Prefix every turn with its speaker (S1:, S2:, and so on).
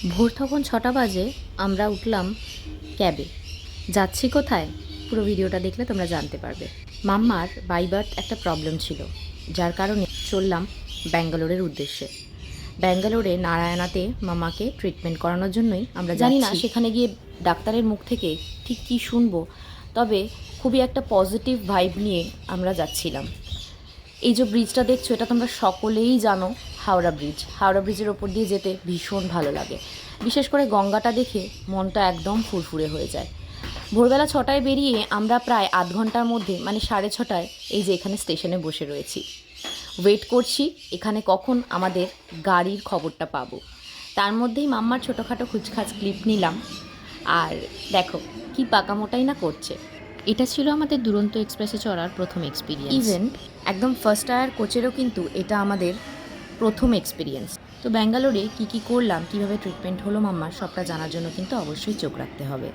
S1: ভোর তখন 6টা বাজে। আমরা উঠলাম ক্যাবে। যাচ্ছি কোথায়, পুরো ভিডিওটা দেখলে তোমরা জানতে পারবে। মাম্মার বাই বার্থ একটা প্রবলেম ছিল, যার কারণে চললাম ব্যাঙ্গালোরের উদ্দেশ্যে। ব্যাঙ্গালোরে নারায়ণাতে মামাকে ট্রিটমেন্ট করানোর জন্যই আমরা জানি না সেখানে গিয়ে ডাক্তারের মুখ থেকে ঠিক কী শুনবো, তবে খুবই একটা পজিটিভ ভাইব নিয়ে আমরা যাচ্ছিলাম। এই যে ব্রিজটা দেখছো, এটা তোমরা সকলেই জানো, হাওড়া ব্রিজ। হাওড়া ব্রিজের ওপর দিয়ে যেতে ভীষণ ভালো লাগে, বিশেষ করে গঙ্গাটা দেখে মনটা একদম ফুরফুরে হয়ে যায়। ভোরবেলা 6টায় বেরিয়ে আমরা প্রায় আধ ঘন্টার মধ্যে মানে 6:30টায় এই যে এখানে স্টেশনে বসে রয়েছি, ওয়েট করছি এখানে কখন আমাদের গাড়ির খবরটা পাবো। তার মধ্যেই মাম্মার ছোটোখাটো খুচখাচ ক্লিপ নিলাম, আর দেখো কি পাকামোটাই না করছে। এটা ছিল আমাদের দুরন্ত এক্সপ্রেসে চড়ার প্রথম এক্সপিরিয়েন্স। ইভেন একদম ফার্স্ট টায়ার কোচেরও কিন্তু এটা আমাদের প্রথম এক্সপিরিয়েন্স। তো ব্যাঙ্গালোরে কী কী করলাম, কীভাবে ট্রিটমেন্ট হলো মাম্মার, সবটা জানার জন্য কিন্তু অবশ্যই চোখ রাখতে হবে।